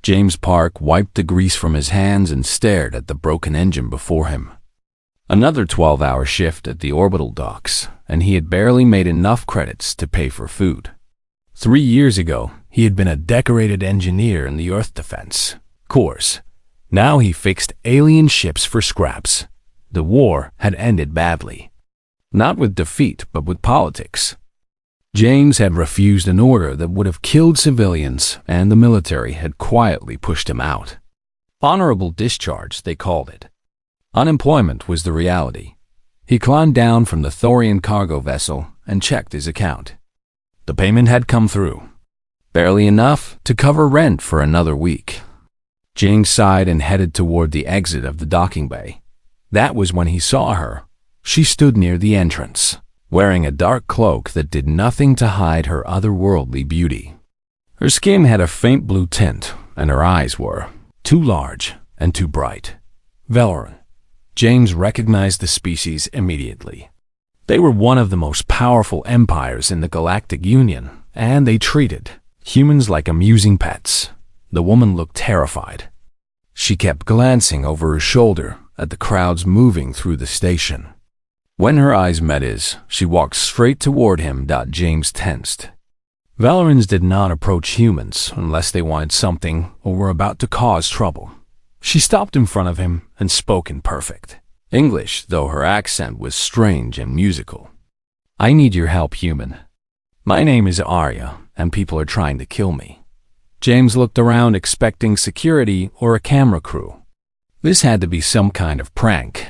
James Park wiped the grease from his hands and stared at the broken engine before him. Another 12-hour shift at the orbital docks, and he had barely made enough credits to pay for food. 3 years ago, he had been a decorated engineer in the Earth Defense Corps. Now he fixed alien ships for scraps. The war had ended badly. Not with defeat, but with politics. James had refused an order that would have killed civilians, and the military had quietly pushed him out. Honorable discharge, they called it. Unemployment was the reality. He climbed down from the Thorian cargo vessel and checked his account. The payment had come through. Barely enough to cover rent for another week. James sighed and headed toward the exit of the docking bay. That was when he saw her. She stood near the entrance, wearing a dark cloak that did nothing to hide her otherworldly beauty. Her skin had a faint blue tint, and her eyes were too large and too bright. Valoran. James recognized the species immediately. They were one of the most powerful empires in the Galactic Union, and they treated humans like amusing pets. The woman looked terrified. She kept glancing over her shoulder at the crowds moving through the station. When her eyes met his, she walked straight toward him. James tensed. Valorans did not approach humans unless they wanted something or were about to cause trouble. She stopped in front of him and spoke in perfect English, though her accent was strange and musical. "I need your help, human. My name is Arya, and people are trying to kill me." James looked around expecting security or a camera crew. This had to be some kind of prank.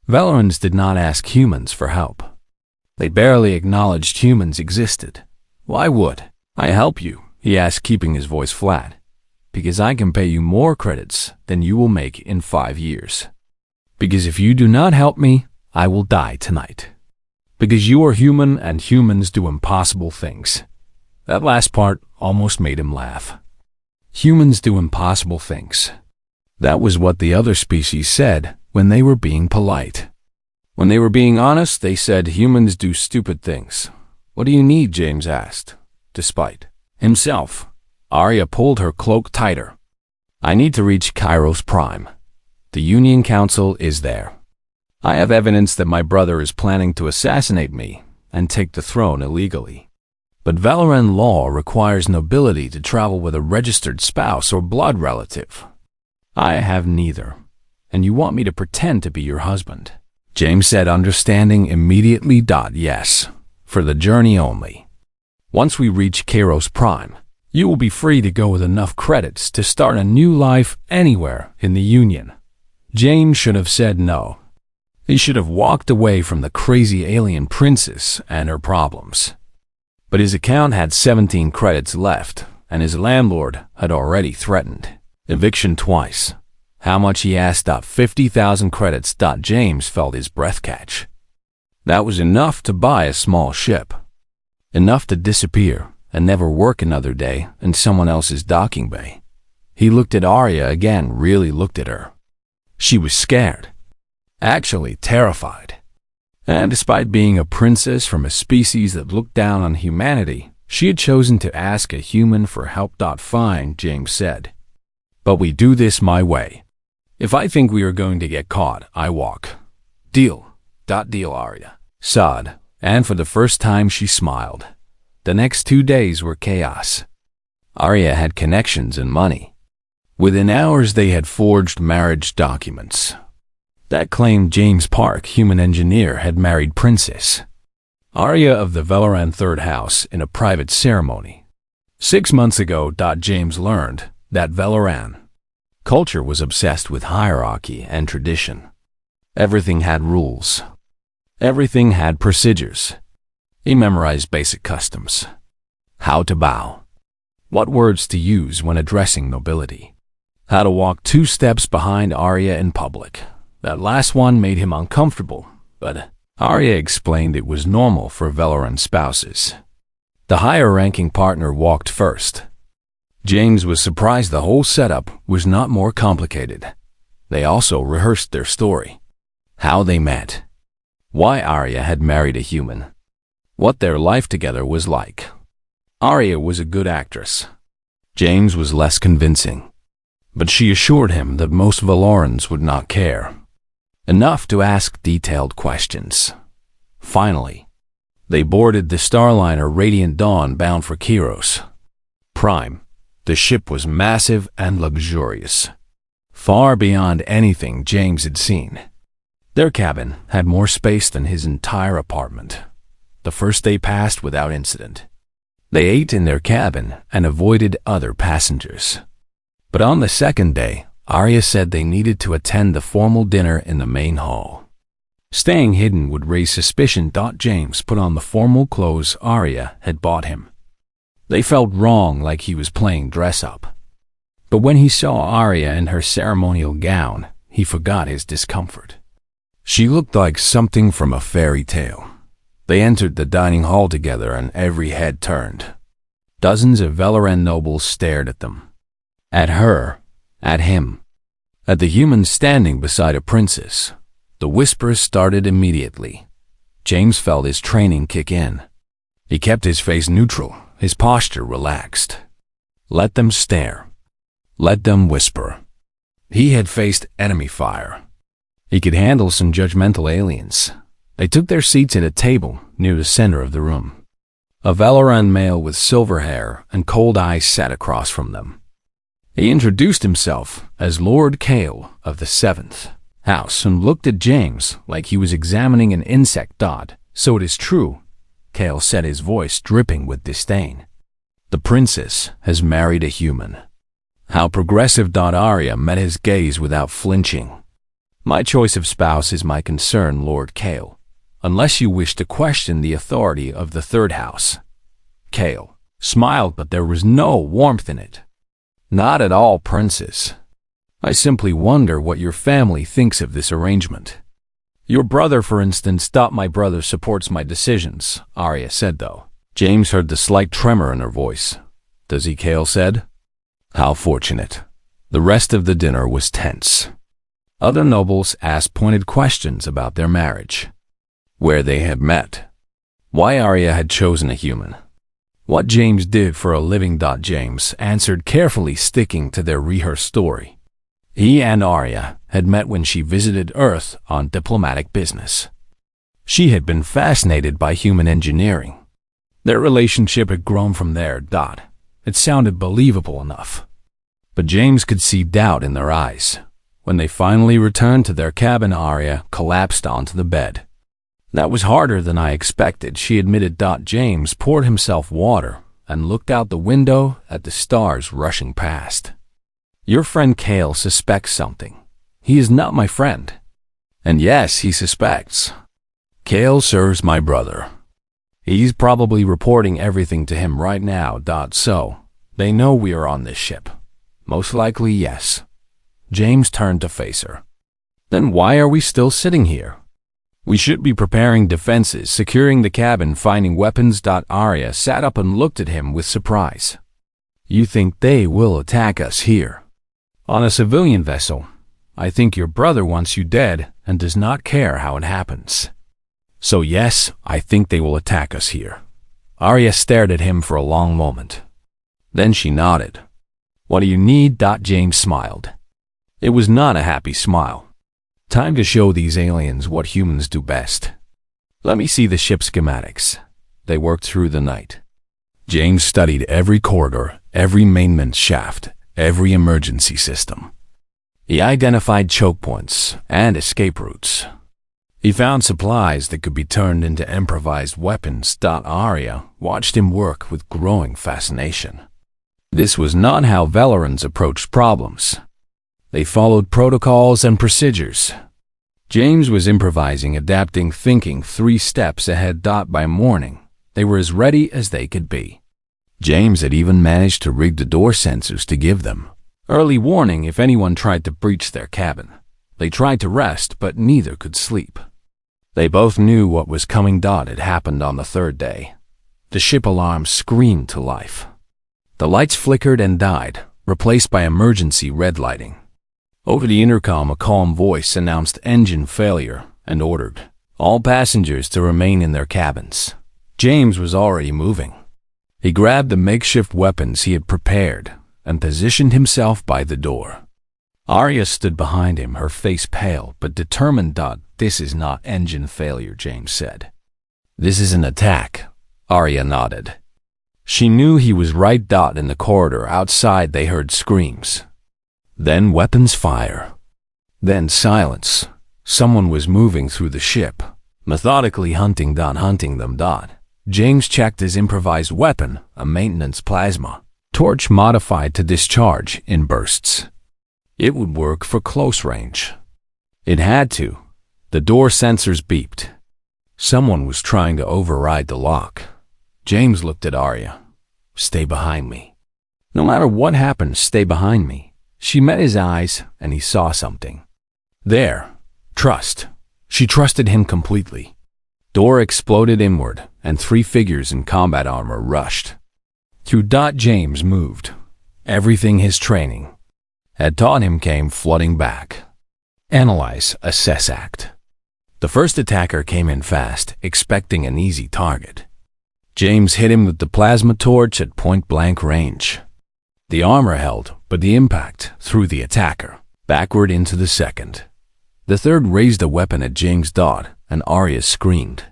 Valorans did not ask humans for help. They barely acknowledged humans existed. "Why would I help you?" he asked, keeping his voice flat. "Because I can pay you more credits than you will make in 5 years. Because if you do not help me, I will die tonight. Because you are human and humans do impossible things." That last part almost made him laugh. Humans do impossible things. That was what the other species said when they were being polite. When they were being honest, they said humans do stupid things. "What do you need?" James asked. Despite himself, Arya pulled her cloak tighter. "I need to reach Kairos Prime. The Union Council is there. I have evidence that my brother is planning to assassinate me and take the throne illegally. But Valoran law requires nobility to travel with a registered spouse or blood relative. I have neither, and you want me to pretend to be your husband." James said, understanding immediately. "Yes, for the journey only. Once we reach Kairos Prime, you will be free to go with enough credits to start a new life anywhere in the Union." James should have said no. He should have walked away from the crazy alien princess and her problems. But his account had 17 credits left, and his landlord had already threatened eviction twice. How much he asked? 50,000 credits. James felt his breath catch. That was enough to buy a small ship. Enough to disappear and never work another day in someone else's docking bay. He looked at Arya again, really looked at her. She was scared. Actually terrified. And despite being a princess from a species that looked down on humanity, she had chosen to ask a human for help. "Fine," James said. "But we do this my way. If I think we are going to get caught, I walk." "Deal." "Deal," Arya sighed, and for the first time she smiled. The next 2 days were chaos. Arya had connections and money. Within hours they had forged marriage documents that claimed James Park, human engineer, had married Princess Arya of the Valoran Third House in a private ceremony. 6 months ago, James learned that Valoran culture was obsessed with hierarchy and tradition. Everything had rules. Everything had procedures. He memorized basic customs. How to bow. What words to use when addressing nobility. How to walk 2 steps behind Arya in public. That last one made him uncomfortable, but Arya explained it was normal for Valoran spouses. The higher-ranking partner walked first. James was surprised the whole setup was not more complicated. They also rehearsed their story. How they met. Why Arya had married a human. What their life together was like. Arya was a good actress. James was less convincing. but she assured him that most Valorans would not care enough to ask detailed questions. Finally, they boarded the starliner Radiant Dawn bound for Kiros Prime. The ship was massive and luxurious, far beyond anything James had seen. Their cabin had more space than his entire apartment. The first day passed without incident. They ate in their cabin and avoided other passengers. But on the second day, Arya said they needed to attend the formal dinner in the main hall. Staying hidden would raise suspicion. James put on the formal clothes Arya had bought him. They felt wrong, like he was playing dress-up. But when he saw Arya in her ceremonial gown, he forgot his discomfort. She looked like something from a fairy tale. They entered the dining hall together and every head turned. Dozens of Valoran nobles stared at them. At her, at him, at the humans standing beside a princess. The whispers started immediately. James felt his training kick in. He kept his face neutral, his posture relaxed. Let them stare. Let them whisper. He had faced enemy fire. He could handle some judgmental aliens. They took their seats at a table near the center of the room. A Valoran male with silver hair and cold eyes sat across from them. He introduced himself as Lord Kale of the 7th House and looked at James like he was examining an insect. So it is true, Kale said, his voice dripping with disdain. The princess has married a human. How progressive. Arya met his gaze without flinching. My choice of spouse is my concern, Lord Kale, unless you wish to question the authority of the 3rd house. Kale smiled, but there was no warmth in it. Not at all, princess. I simply wonder what your family thinks of this arrangement. Your brother, for instance. My brother supports my decisions, Arya said, though. James heard the slight tremor in her voice. Does he? Kale said. How fortunate. The rest of the dinner was tense. Other nobles asked pointed questions about their marriage, where they had met, why Arya had chosen a human, what James did for a living. James answered carefully, sticking to their rehearsed story. He and Arya had met when she visited Earth on diplomatic business. She had been fascinated by human engineering. Their relationship had grown from there. It sounded believable enough. But James could see doubt in their eyes. When they finally returned to their cabin, Arya collapsed onto the bed. That was harder than I expected, she admitted. James poured himself water and looked out the window at the stars rushing past. Your friend Kale suspects something. He is not my friend. And yes, he suspects. Kale serves my brother. He's probably reporting everything to him right now. So, they know we are on this ship. Most likely, yes. James turned to face her. Then why are we still sitting here? We should be preparing defenses, securing the cabin, finding weapons. Arya sat up and looked at him with surprise. You think they will attack us here? On a civilian vessel? I think your brother wants you dead and does not care how it happens. So yes, I think they will attack us here. Arya stared at him for a long moment. Then she nodded. What do you need? James smiled. It was not a happy smile. Time to show these aliens what humans do best. Let me see the ship schematics. They worked through the night. James studied every corridor, every maintenance shaft, every emergency system. He identified choke points and escape routes. He found supplies that could be turned into improvised weapons. Arya watched him work with growing fascination. This was not how Valorans approached problems. They followed protocols and procedures. James was improvising, adapting, thinking 3 steps ahead. By morning, they were as ready as they could be. James had even managed to rig the door sensors to give them early warning if anyone tried to breach their cabin. They tried to rest, but neither could sleep. They both knew what was coming. It happened on the 3rd day. The ship alarm screamed to life. The lights flickered and died, replaced by emergency red lighting. Over the intercom, a calm voice announced engine failure and ordered all passengers to remain in their cabins. James was already moving. He grabbed the makeshift weapons he had prepared and positioned himself by the door. Arya stood behind him, her face pale but determined. This is not engine failure, James said. This is an attack. Arya nodded. She knew he was right. In the corridor outside they heard screams. Then weapons fire. Then silence. Someone was moving through the ship, methodically hunting them. James checked his improvised weapon, a maintenance plasma torch modified to discharge in bursts. It would work for close range. It had to. The door sensors beeped. Someone was trying to override the lock. James looked at Arya. Stay behind me. No matter what happens, stay behind me. She met his eyes, and he saw something. There. Trust. She trusted him completely. Door exploded inward, and 3 figures in combat armor rushed. Through. James moved. Everything his training had taught him came flooding back. Analyze, assess, act. The first attacker came in fast, expecting an easy target. James hit him with the plasma torch at point-blank range. The armor held, but the impact threw the attacker backward into the second. The third raised a weapon at James. And Arya screamed.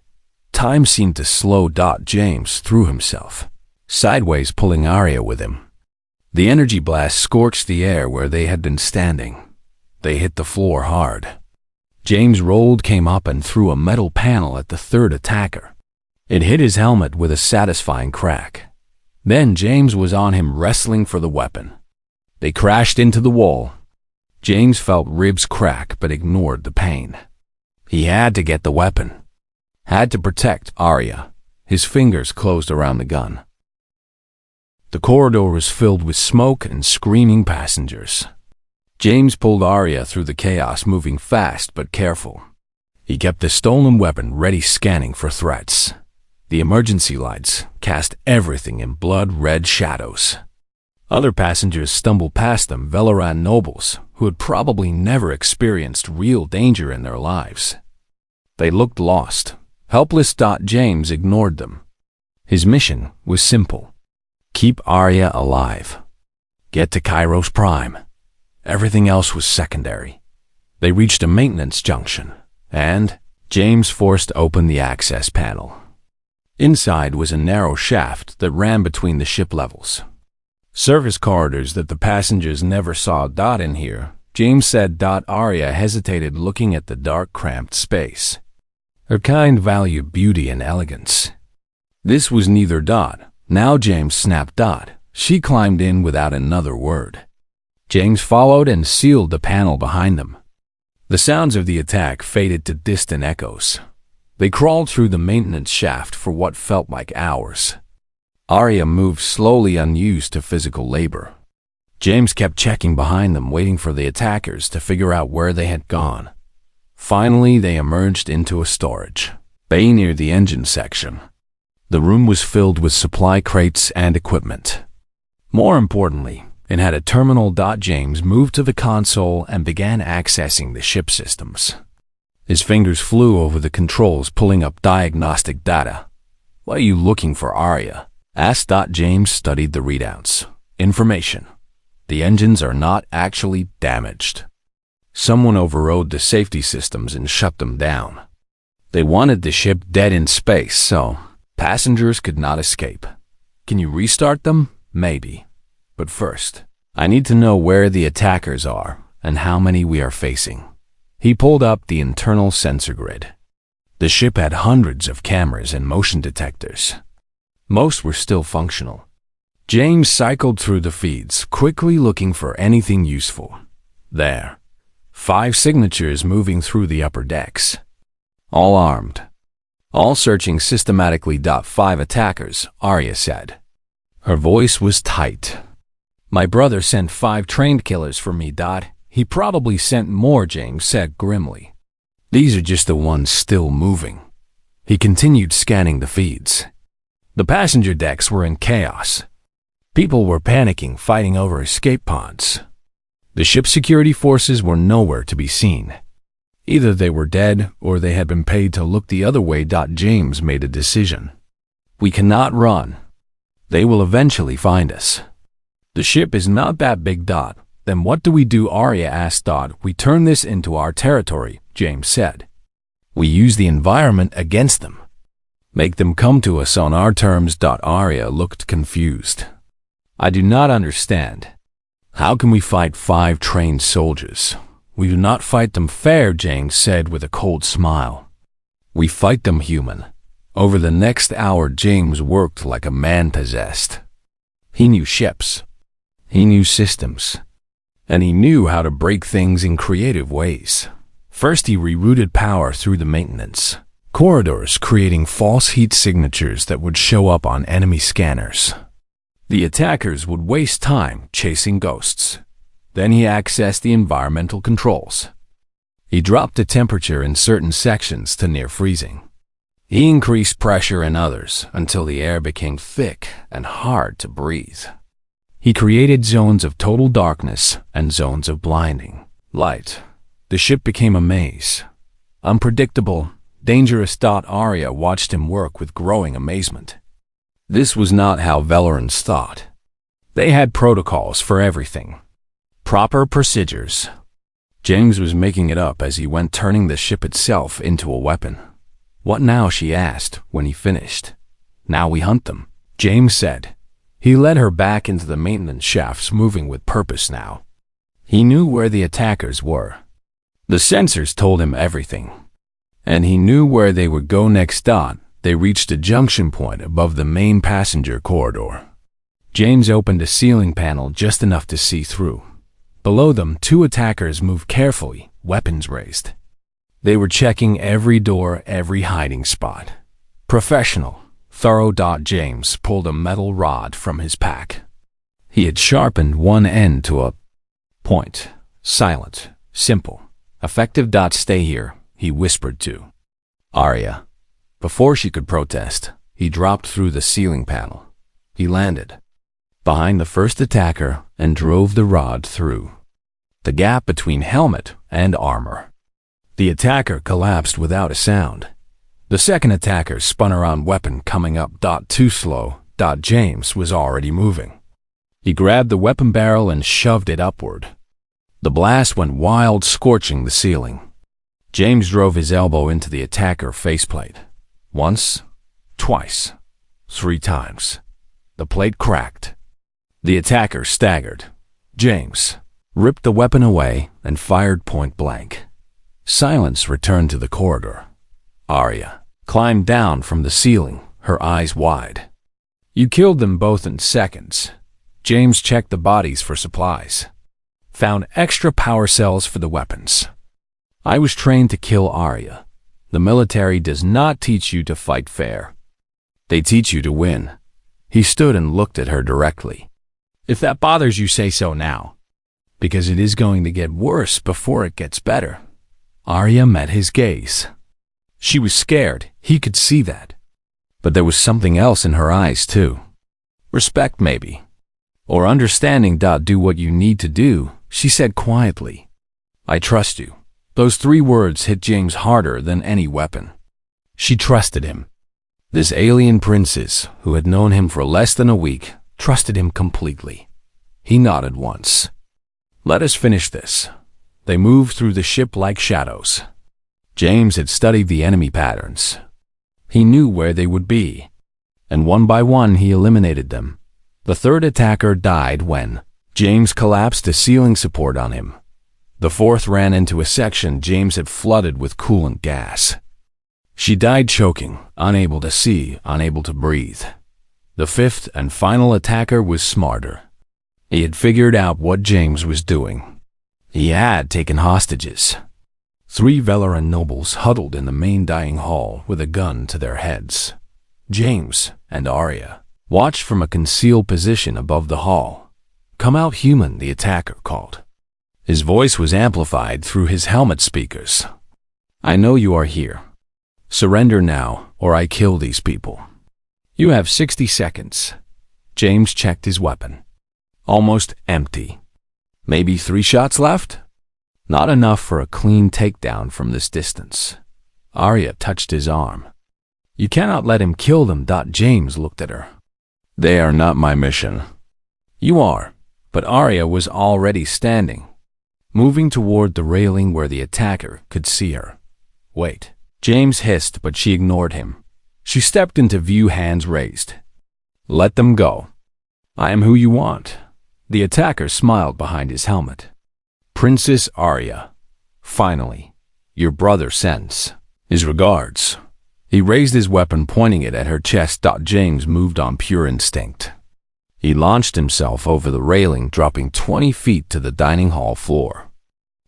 Time seemed to slow. James threw himself sideways, pulling Arya with him. The energy blast scorched the air where they had been standing. They hit the floor hard. James rolled, came up, and threw a metal panel at the third attacker. It hit his helmet with a satisfying crack. Then James was on him, wrestling for the weapon. They crashed into the wall. James felt ribs crack but ignored the pain. He had to get the weapon. Had to protect Arya. His fingers closed around the gun. The corridor was filled with smoke and screaming passengers. James pulled Arya through the chaos, moving fast but careful. He kept the stolen weapon ready, scanning for threats. The emergency lights cast everything in blood-red shadows. Other passengers stumbled past them, Valoran nobles, who had probably never experienced real danger in their lives. They looked lost, helpless. James ignored them. His mission was simple. Keep Arya alive. Get to Kairos Prime. Everything else was secondary. They reached a maintenance junction, and James forced open the access panel. Inside was a narrow shaft that ran between the ship levels. Service corridors that the passengers never saw. In here, James said. Arya hesitated, looking at the dark, cramped space. Her kind valued beauty and elegance. This was neither. Now James snapped. She climbed in without another word. James followed and sealed the panel behind them. The sounds of the attack faded to distant echoes. They crawled through the maintenance shaft for what felt like hours. Arya moved slowly, unused to physical labor. James kept checking behind them, waiting for the attackers to figure out where they had gone. Finally, they emerged into a storage bay near the engine section. The room was filled with supply crates and equipment. More importantly, it had a terminal. James moved to the console and began accessing the ship systems. His fingers flew over the controls, pulling up diagnostic data. "What are you looking for, Arya?" asked. James studied the readouts. "Information. The engines are not actually damaged. Someone overrode the safety systems and shut them down. They wanted the ship dead in space, so passengers could not escape. Can you restart them? Maybe. But first, I need to know where the attackers are and how many we are facing." He pulled up the internal sensor grid. The ship had hundreds of cameras and motion detectors. Most were still functional. James cycled through the feeds, quickly looking for anything useful. There. 5 signatures moving through the upper decks. All armed. All searching systematically. 5 attackers, Arya said. Her voice was tight. "My brother sent 5 trained killers for me. He probably sent more," James said grimly. "These are just the ones still moving." He continued scanning the feeds. The passenger decks were in chaos. People were panicking, fighting over escape pods. The ship's security forces were nowhere to be seen. Either they were dead or they had been paid to look the other way. James made a decision. "We cannot run. They will eventually find us. The ship is not that big. Then what do we do? Arya asked. We turn this into our territory, James said. We use the environment against them. Make them come to us on our terms. Arya looked confused. I do not understand. How can we fight 5 trained soldiers? We do not fight them fair, James said with a cold smile. We fight them human. Over the next hour, James worked like a man possessed. He knew ships. He knew systems. And he knew how to break things in creative ways. First, he rerouted power through the maintenance corridors, creating false heat signatures that would show up on enemy scanners. The attackers would waste time chasing ghosts. Then he accessed the environmental controls. He dropped the temperature in certain sections to near freezing. He increased pressure in others until the air became thick and hard to breathe. He created zones of total darkness and zones of blinding light. The ship became a maze. Unpredictable, dangerous. Arya watched him work with growing amazement. This was not how Velerans thought. They had protocols for everything. Proper procedures. James was making it up as he went, turning the ship itself into a weapon. What now? She asked when he finished. Now we hunt them, James said. He led her back into the maintenance shafts, moving with purpose now. He knew where the attackers were. The sensors told him everything. And he knew where they would go next. They reached a junction point above the main passenger corridor. James opened a ceiling panel just enough to see through. Below them, 2 attackers moved carefully, weapons raised. They were checking every door, every hiding spot. Professional, thorough. James pulled a metal rod from his pack. He had sharpened one end to a point. Silent, simple, effective. Stay here, he whispered to Arya. Before she could protest, he dropped through the ceiling panel. He landed behind the first attacker and drove the rod through the gap between helmet and armor. The attacker collapsed without a sound. The second attacker spun around, weapon coming up. Too slow. James was already moving. He grabbed the weapon barrel and shoved it upward. The blast went wild, scorching the ceiling. James drove his elbow into the attacker faceplate. Once, twice, 3 times. The plate cracked. The attacker staggered. James ripped the weapon away and fired point blank. Silence returned to the corridor. Arya climbed down from the ceiling, her eyes wide. You killed them both in seconds. James checked the bodies for supplies. Found extra power cells for the weapons. I was trained to kill Arya. The military does not teach you to fight fair. They teach you to win. He stood and looked at her directly. If that bothers you, say so now. Because it is going to get worse before it gets better. Arya met his gaze. She was scared, he could see that. But there was something else in her eyes too. Respect maybe. Or understanding. Do what you need to do, she said quietly. I trust you. Those 3 words hit James harder than any weapon. She trusted him. This alien princess, who had known him for less than a week, trusted him completely. He nodded once. Let us finish this. They moved through the ship like shadows. James had studied the enemy patterns. He knew where they would be. And one by one he eliminated them. The third attacker died when James collapsed a ceiling support on him. The fourth ran into a section James had flooded with coolant gas. She died choking, unable to see, unable to breathe. The fifth and final attacker was smarter. He had figured out what James was doing. He had taken hostages. 3 Velaran nobles huddled in the main dining hall with a gun to their heads. James and Arya watched from a concealed position above the hall. Come out, human, the attacker called. His voice was amplified through his helmet speakers. I know you are here. Surrender now, or I kill these people. You have 60 seconds. James checked his weapon. Almost empty. Maybe 3 shots left? Not enough for a clean takedown from this distance. Arya touched his arm. You cannot let him kill them. James looked at her. They are not my mission. You are. But Arya was already standing, moving toward the railing where the attacker could see her. "Wait," James hissed, but she ignored him. She stepped into view, hands raised. "Let them go. I am who you want." The attacker smiled behind his helmet. "Princess Arya, finally, your brother sends his regards." He raised his weapon, pointing it at her chest. James moved on pure instinct. He launched himself over the railing, dropping 20 feet to the dining hall floor.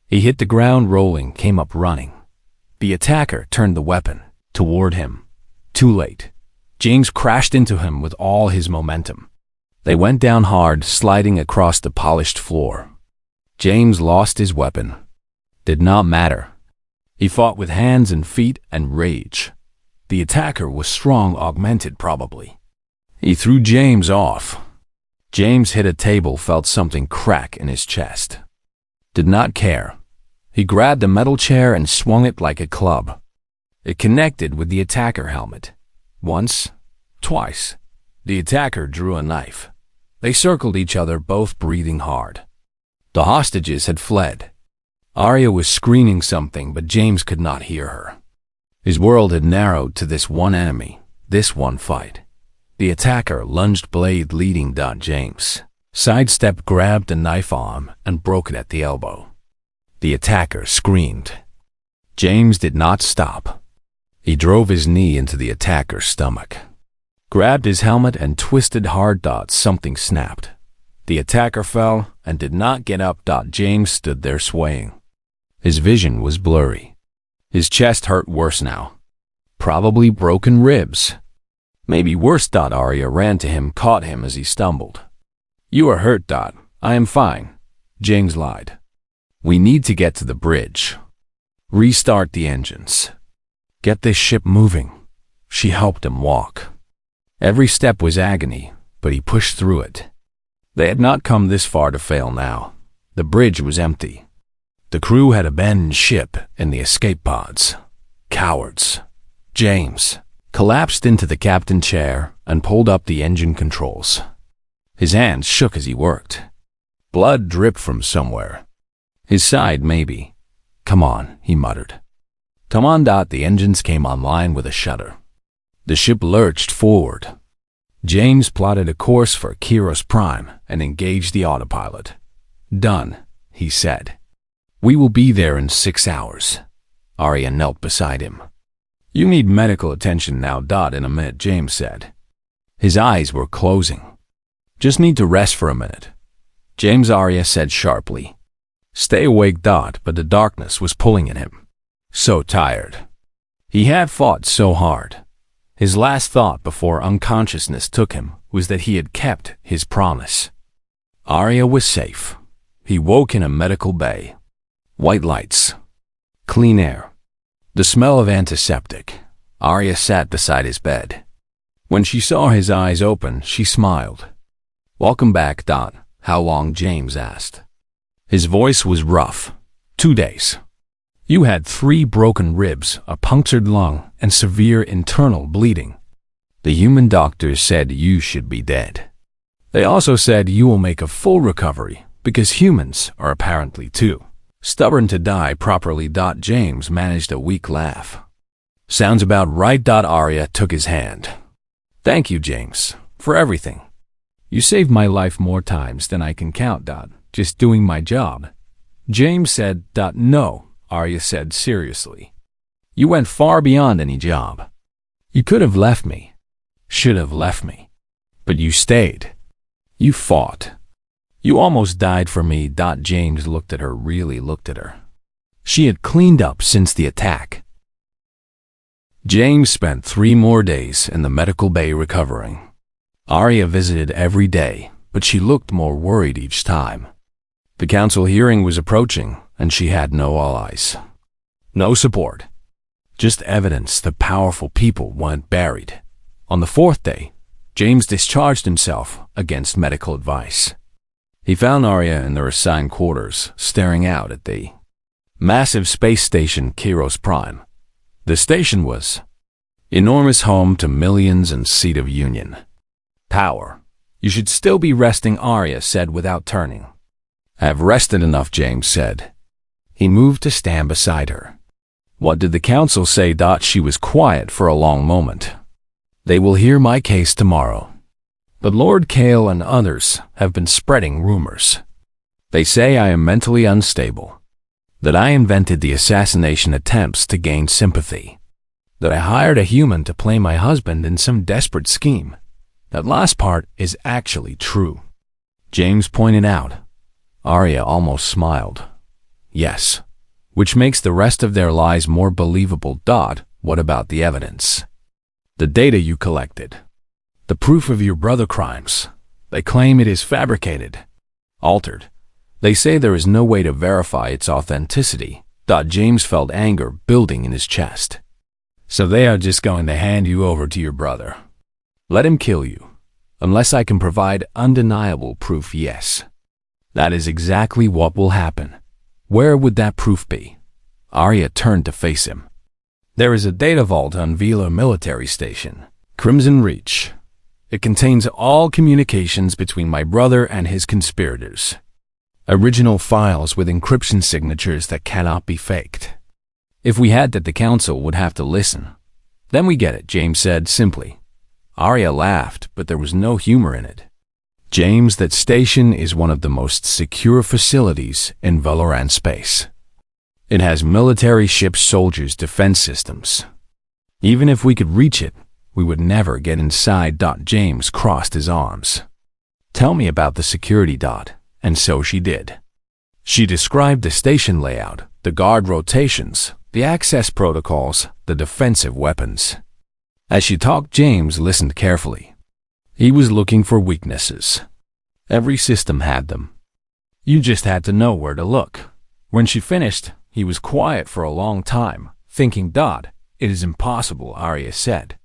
He hit the ground rolling, came up running. The attacker turned the weapon toward him. Too late. James crashed into him with all his momentum. They went down hard, sliding across the polished floor. James lost his weapon. Did not matter. He fought with hands and feet and rage. The attacker was strong, augmented probably. He threw James off. James hit a table, felt something crack in his chest. Did not care. He grabbed a metal chair and swung it like a club. It connected with the attacker helmet. Once, twice. The attacker drew a knife. They circled each other, both breathing hard. The hostages had fled. Arya was screaming something, but James could not hear her. His world had narrowed to this one enemy, this one fight. The attacker lunged, blade leading. James sidestepped, grabbed a knife arm, and broke it at the elbow. The attacker screamed. James did not stop. He drove his knee into the attacker's stomach, grabbed his helmet, and twisted hard. Something snapped. The attacker fell and did not get up. James stood there swaying. His vision was blurry. His chest hurt worse now. Probably broken ribs. Maybe worse. Arya ran to him, caught him as he stumbled. "You are hurt. I am fine," James lied. "We need to get to the bridge. Restart the engines. Get this ship moving." She helped him walk. Every step was agony, but he pushed through it. They had not come this far to fail now. The bridge was empty. The crew had abandoned ship in the escape pods. Cowards. James collapsed into the captain chair and pulled up the engine controls. His hands shook as he worked. Blood dripped from somewhere. His side, maybe. "Come on," he muttered. "Come on." The engines came online with a shudder. The ship lurched forward. James plotted a course for Kiros Prime and engaged the autopilot. "Done," he said. "We will be there in 6 hours." Arya knelt beside him. "You need medical attention now. In a minute," James said. His eyes were closing. "Just need to rest for a minute," James, Arya said sharply. "Stay awake." But the darkness was pulling at him. So tired. He had fought so hard. His last thought before unconsciousness took him was that he had kept his promise. Arya was safe. He woke in a medical bay. White lights. Clean air. The smell of antiseptic. Arya sat beside his bed. When she saw his eyes open, she smiled. "Welcome back." "How long?" James asked. His voice was rough. 2 days. "You had 3 broken ribs, a punctured lung, and severe internal bleeding. The human doctors said you should be dead. They also said you will make a full recovery, because humans are apparently too stubborn to die properly." James managed a weak laugh. "Sounds about right." Arya took his hand. "Thank you, James, for everything. You saved my life more times than I can count. Just doing my job." James said. "No," Arya said seriously. "You went far beyond any job. You could have left me. Should have left me. But you stayed. You fought. You almost died for me." James looked at her, really looked at her. She had cleaned up since the attack. James spent 3 more days in the medical bay recovering. Arya visited every day, but she looked more worried each time. The council hearing was approaching, and she had no allies. No support. Just evidence that powerful people weren't buried. On the 4th day, James discharged himself against medical advice. He found Arya in their assigned quarters, staring out at the massive space station Kiros Prime. The station was enormous, home to millions and seat of union. Power. You should still be resting, Arya said without turning. I've rested enough, James said. He moved to stand beside her. What did the council say? She was quiet for a long moment. They will hear my case tomorrow. But Lord Kale and others have been spreading rumors. They say I am mentally unstable, that I invented the assassination attempts to gain sympathy, that I hired a human to play my husband in some desperate scheme. That last part is actually true, James pointed out. Arya almost smiled. Yes, which makes the rest of their lies more believable. What about the evidence? The data you collected? The proof of your brother crimes? They claim it is fabricated, altered. They say there is no way to verify its authenticity. James felt anger building in his chest. So they are just going to hand you over to your brother. Let him kill you, unless I can provide undeniable proof. Yes. That is exactly what will happen. Where would that proof be? Arya turned to face him. There is a data vault on Vila military station, Crimson Reach. It contains all communications between my brother and his conspirators. Original files with encryption signatures that cannot be faked. If we had that, the council would have to listen. Then we get it, James said simply. Arya laughed, but there was no humor in it. James, that station is one of the most secure facilities in Valoran space. It has military ships, soldiers, defense systems. Even if we could reach it, we would never get inside. James crossed his arms. Tell me about the security. And so she did. She described the station layout, the guard rotations, the access protocols, the defensive weapons. As she talked, James listened carefully. He was looking for weaknesses. Every system had them. You just had to know where to look. When she finished, he was quiet for a long time, thinking. It is impossible, Arya said.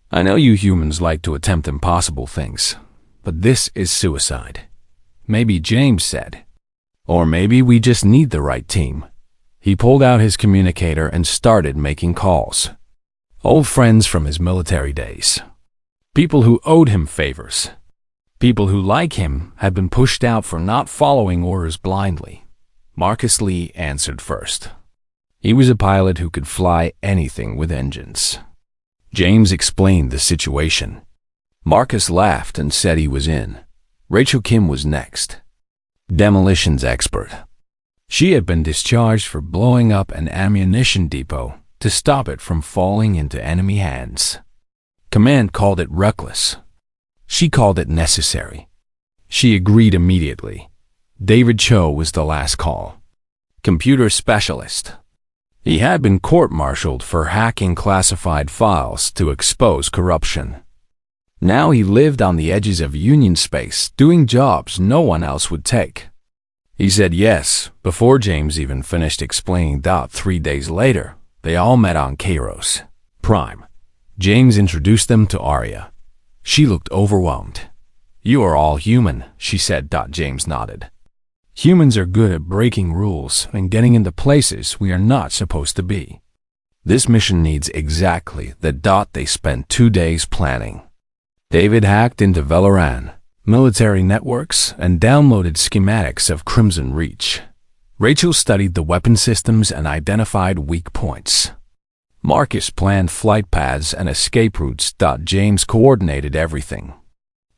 I know you humans like to attempt impossible things, but this is suicide. Maybe, James said. Or maybe we just need the right team. He pulled out his communicator and started making calls. Old friends from his military days. People who owed him favors. People who, like him, had been pushed out for not following orders blindly. Marcus Lee answered first. He was a pilot who could fly anything with engines. James explained the situation. Marcus laughed and said he was in. Rachel Kim was next. Demolitions expert. She had been discharged for blowing up an ammunition depot to stop it from falling into enemy hands. Command called it reckless. She called it necessary. She agreed immediately. David Cho was the last call. Computer specialist. He had been court-martialed for hacking classified files to expose corruption. Now he lived on the edges of Union space, doing jobs no one else would take. He said yes before James even finished explaining. 3 days later, they all met on Kairos Prime. James introduced them to Arya. She looked overwhelmed. You are all human, she said. James nodded. Humans are good at breaking rules and getting into places we are not supposed to be. This mission needs exactly the. They spent 2 days planning. David hacked into Valoran military networks and downloaded schematics of Crimson Reach. Rachel studied the weapon systems and identified weak points. Marcus planned flight paths and escape routes. James coordinated everything.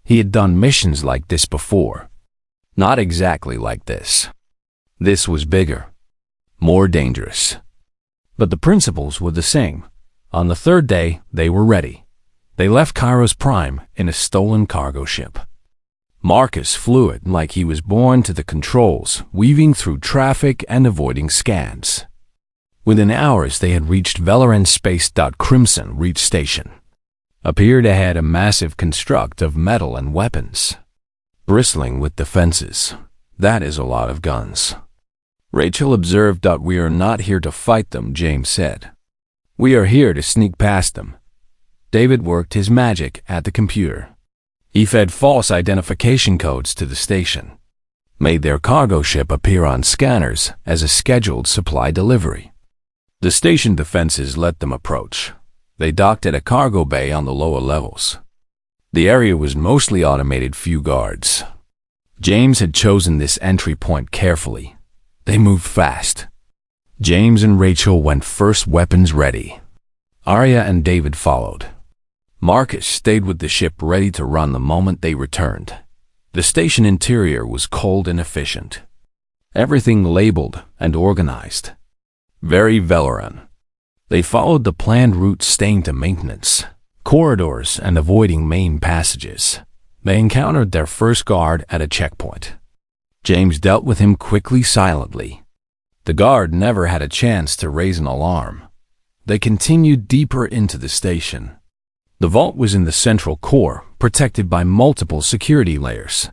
He had done missions like this before. Not exactly like this. This was bigger, more dangerous. But the principles were the same. On the 3rd day, they were ready. They left Kairos Prime in a stolen cargo ship. Marcus flew it like he was born to the controls, weaving through traffic and avoiding scans. Within hours, they had reached Valoran space. Crimson Reach Station. Appeared ahead a massive construct of metal and weapons, bristling with defenses. That is a lot of guns. Rachel observed. We are not here to fight them, James said. We are here to sneak past them. David worked his magic at the computer. He fed false identification codes to the station, made their cargo ship appear on scanners as a scheduled supply delivery. The station defenses let them approach. They docked at a cargo bay on the lower levels. The area was mostly automated, few guards. James had chosen this entry point carefully. They moved fast. James and Rachel went first, weapons ready. Arya and David followed. Marcus stayed with the ship, ready to run the moment they returned. The station interior was cold and efficient. Everything labeled and organized. Very Valoran. They followed the planned route, staying to maintenance corridors and avoiding main passages. They encountered their first guard at a checkpoint. James dealt with him quickly, silently. The guard never had a chance to raise an alarm. They continued deeper into the station. The vault was in the central core, protected by multiple security layers.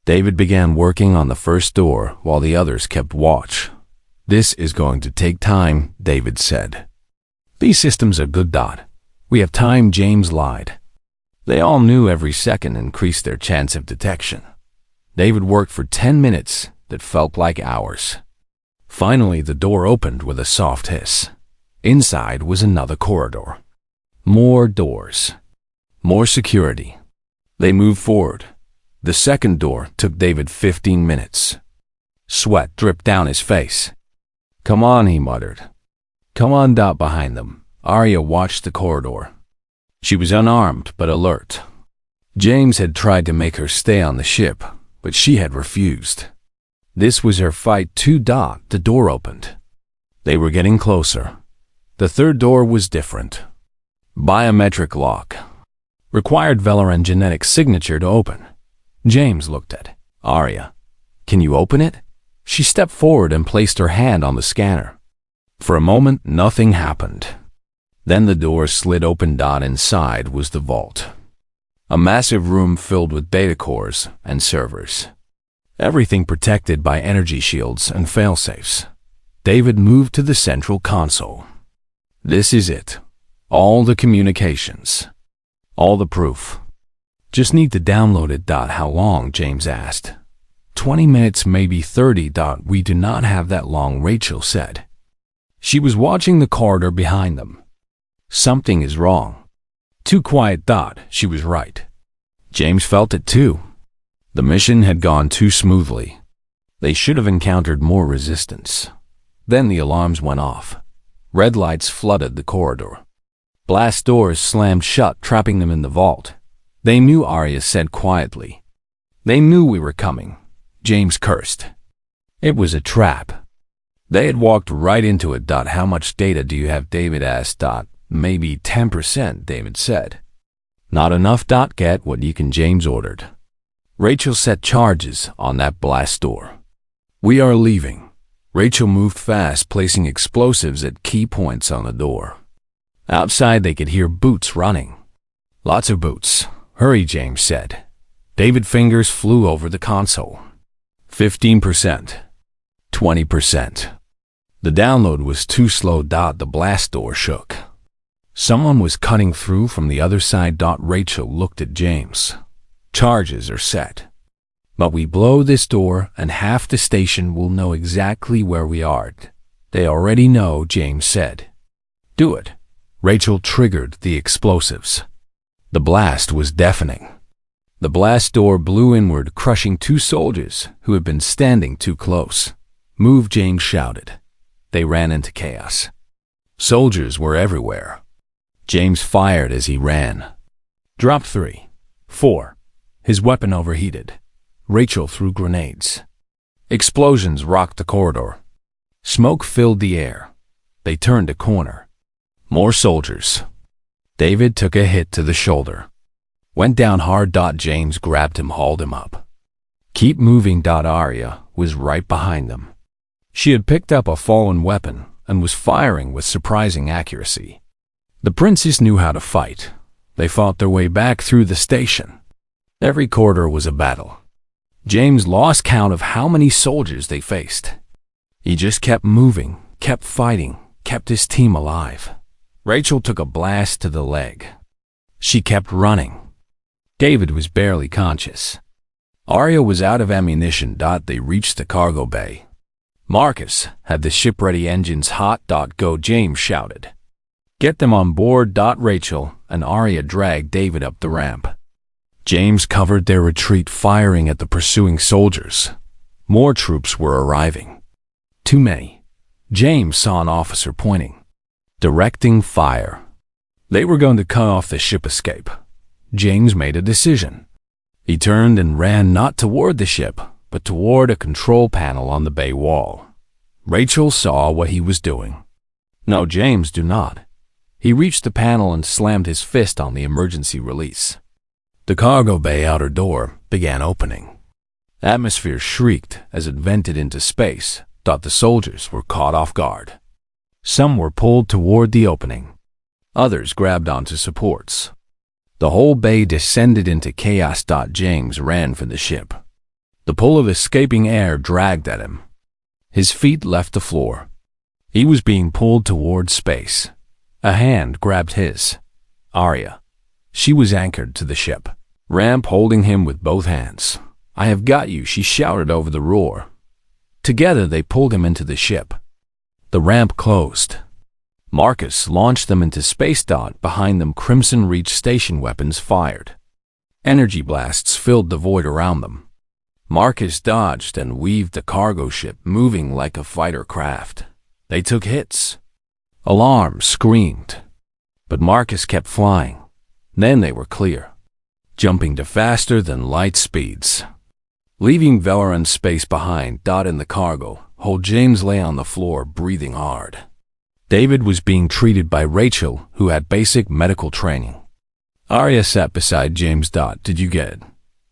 David began working on the first door while the others kept watch. "This is going to take time," David said. "These systems are good, Dot. We have time," James lied. They all knew every second increased their chance of detection. David worked for 10 minutes that felt like hours. Finally, the door opened with a soft hiss. Inside was another corridor. More doors. More security. They moved forward. The second door took David 15 minutes. Sweat dripped down his face. "Come on," he muttered. "Come on." Dot behind them. Arya watched the corridor. She was unarmed but alert. James had tried to make her stay on the ship, but she had refused. This was her fight too. Dot. The door opened. They were getting closer. The third door was different. Biometric lock. Required Valoran genetic signature to open. James looked at Arya. "Can you open it?" She stepped forward and placed her hand on the scanner. For a moment, nothing happened. Then the door slid open. Dot. Inside was the vault. A massive room filled with data cores and servers. Everything protected by energy shields and failsafes. David moved to the central console. "This is it. All the communications. All the proof. Just need to download it." How long? James asked. 20 minutes, maybe 30. We do not have that long, Rachel said. She was watching the corridor behind them. Something is wrong. Too quiet. She was right. James felt it too. The mission had gone too smoothly. They should have encountered more resistance. Then the alarms went off. Red lights flooded the corridor. Blast doors slammed shut, trapping them in the vault. "They knew," Arya said quietly. "They knew we were coming." James cursed. It was a trap. They had walked right into it. "How much data do you have?" David asked. "Maybe 10%, David said. "Not enough. Get what you can," James ordered. Rachel set charges on that blast door. "We are leaving." Rachel moved fast, placing explosives at key points on the door. Outside they could hear boots running. "Lots of boots. Hurry," James said. David's fingers flew over the console. 15%. 20%. The download was too slow. The blast door shook. Someone was cutting through from the other side. Rachel looked at James. "Charges are set. But we blow this door and half the station will know exactly where we are." "They already know," James said. "Do it." Rachel triggered the explosives. The blast was deafening. The blast door blew inward, crushing two soldiers who had been standing too close. "Move," James shouted. They ran into chaos. Soldiers were everywhere. James fired as he ran. Drop 3. 4. His weapon overheated. Rachel threw grenades. Explosions rocked the corridor. Smoke filled the air. They turned a corner. More soldiers. David took a hit to the shoulder. Went down hard. James grabbed him, hauled him up. "Keep moving." Arya was right behind them. She had picked up a fallen weapon and was firing with surprising accuracy. The princess knew how to fight. They fought their way back through the station. Every corridor was a battle. James lost count of how many soldiers they faced. He just kept moving, kept fighting, kept his team alive. Rachel took a blast to the leg. She kept running. David was barely conscious. Arya was out of ammunition. They reached the cargo bay. Marcus had the ship-ready engines hot. Go, James shouted. "Get them on board." Rachel and Arya dragged David up the ramp. James covered their retreat, firing at the pursuing soldiers. More troops were arriving. Too many. James saw an officer pointing, directing fire. They were going to cut off the ship escape. James made a decision. He turned and ran not toward the ship, but toward a control panel on the bay wall. Rachel saw what he was doing. No, James, do not. He reached the panel and slammed his fist on the emergency release. The cargo bay outer door began opening. Atmosphere shrieked as it vented into space. The soldiers were caught off guard. Some were pulled toward the opening. Others grabbed onto supports. The whole bay descended into chaos. James ran for the ship. The pull of escaping air dragged at him. His feet left the floor. He was being pulled toward space. A hand grabbed his. Arya. She was anchored to the ship. Ramp holding him with both hands. "I have got you," she shouted over the roar. Together they pulled him into the ship. The ramp closed. Marcus launched them into space. Behind them, Crimson Reach station weapons fired. Energy blasts filled the void around them. Marcus dodged and weaved the cargo ship, moving like a fighter craft. They took hits. Alarms screamed. But Marcus kept flying. Then they were clear, jumping to faster than light speeds. Leaving Valoran space behind. In the cargo hold, James lay on the floor, breathing hard. David was being treated by Rachel, who had basic medical training. Arya sat beside James. "Did you get it?"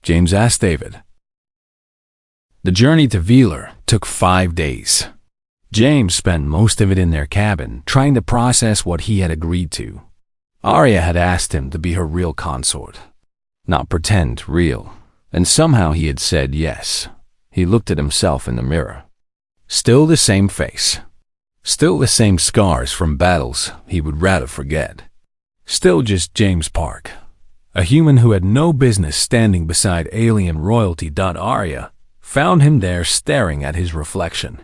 James asked David. The journey to Velar took 5 days. James spent most of it in their cabin, trying to process what he had agreed to. Arya had asked him to be her real consort. Not pretend, real. And somehow he had said yes. He looked at himself in the mirror. Still the same face. Still the same scars from battles he would rather forget. Still just James Park. A human who had no business standing beside alien royalty. Arya found him there staring at his reflection.